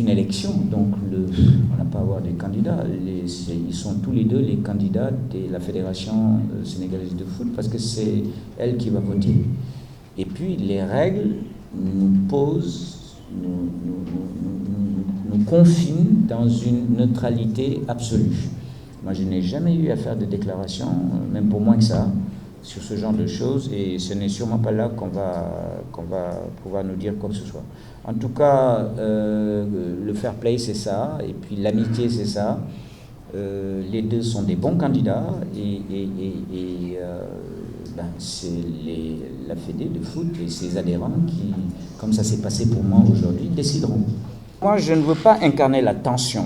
une élection, donc on n'a pas à avoir des candidats. Ils sont tous les deux les candidats de la Fédération sénégalaise de foot parce que c'est elle qui va voter. Et puis les règles nous posent, nous confinent dans une neutralité absolue. Moi, je n'ai jamais eu à faire de déclaration, même pour moins que ça, sur ce genre de choses, et ce n'est sûrement pas là qu'on va pouvoir nous dire quoi que ce soit. En tout cas, le fair play, c'est ça, et puis l'amitié, c'est ça. Les deux sont des bons candidats, c'est la Fédé de foot et ses adhérents qui, comme ça s'est passé pour moi aujourd'hui, décideront. Moi, je ne veux pas incarner la tension.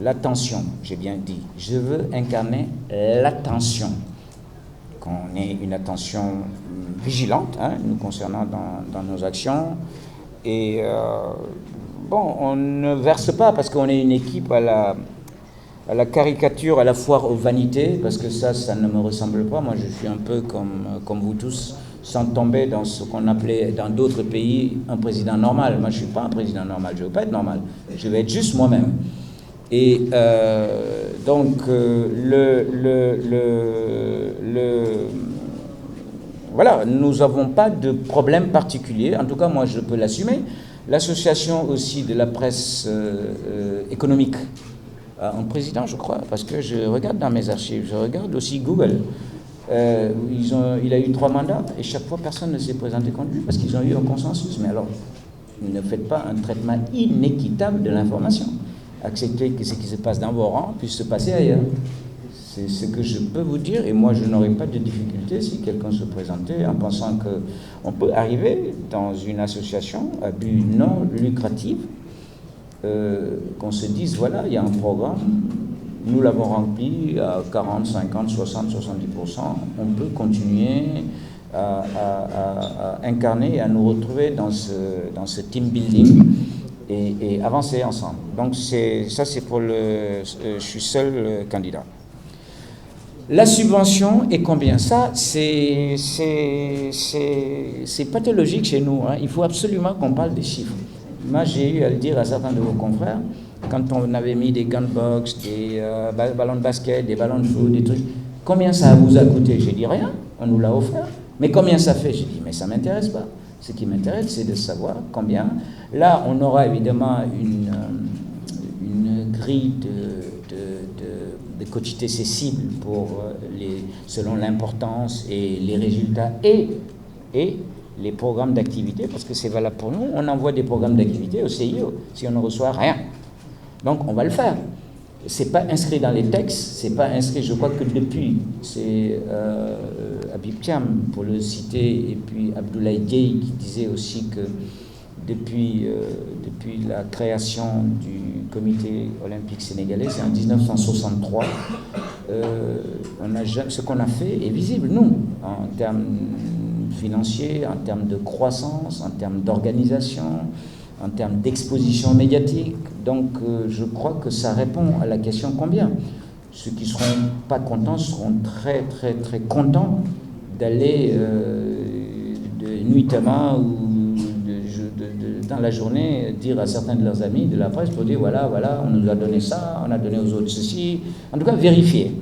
L'attention, j'ai bien dit. Je veux incarner l'attention. Qu'on ait une attention vigilante, nous concernant dans nos actions. Et on ne verse pas parce qu'on est une équipe à la caricature, à la foire aux vanités, parce que ça ne me ressemble pas. Moi, je suis un peu comme vous tous, sans tomber dans ce qu'on appelait dans d'autres pays un président normal. Moi, je ne suis pas un président normal, je ne veux pas être normal. Je veux être juste moi-même. Et voilà, nous n'avons pas de problème particulier. En tout cas, moi, je peux l'assumer. L'association aussi de la presse économique a un président, je crois, parce que je regarde dans mes archives, je regarde aussi Google. Il a eu 3 mandats et chaque fois, personne ne s'est présenté contre lui parce qu'ils ont eu un consensus. Mais alors, ne faites pas un traitement inéquitable de l'information. Accepter que ce qui se passe dans vos rangs puisse se passer ailleurs. C'est ce que je peux vous dire, et moi je n'aurais pas de difficulté si quelqu'un se présentait en pensant qu'on peut arriver dans une association à but non lucratif, qu'on se dise voilà, il y a un programme, nous l'avons rempli à 40, 50, 60, 70%, on peut continuer à incarner et à nous retrouver dans ce team building. Et avancer ensemble. Donc ça c'est pour je suis seul candidat. La subvention est combien? Ça c'est pathologique chez nous. Il faut absolument qu'on parle des chiffres. Moi j'ai eu à le dire à certains de vos confrères quand on avait mis des gunbox, des ballons de basket, des ballons de foot, des trucs. Combien ça vous a coûté? J'ai dit rien. On nous l'a offert. Mais combien ça fait? J'ai dit mais ça m'intéresse pas. Ce qui m'intéresse, c'est de savoir combien. Là, on aura évidemment une grille de quotité cible pour selon l'importance et les résultats et les programmes d'activité, parce que c'est valable pour nous. On envoie des programmes d'activité au CIO si on ne reçoit rien. Donc, on va le faire. C'est pas inscrit dans les textes, c'est pas inscrit, je crois que depuis, c'est Habib Thiam, pour le citer, et puis Abdoulaye Dieye qui disait aussi que depuis la création du comité olympique sénégalais, c'est en 1963, ce qu'on a fait est visible, nous, en termes financiers, en termes de croissance, en termes d'organisation, en termes d'exposition médiatique. Donc je crois que ça répond à la question combien. Ceux qui ne seront pas contents seront très très très contents d'aller nuitamment ou dans la journée dire à certains de leurs amis de la presse pour dire voilà, on nous a donné ça, on a donné aux autres ceci, en tout cas vérifier.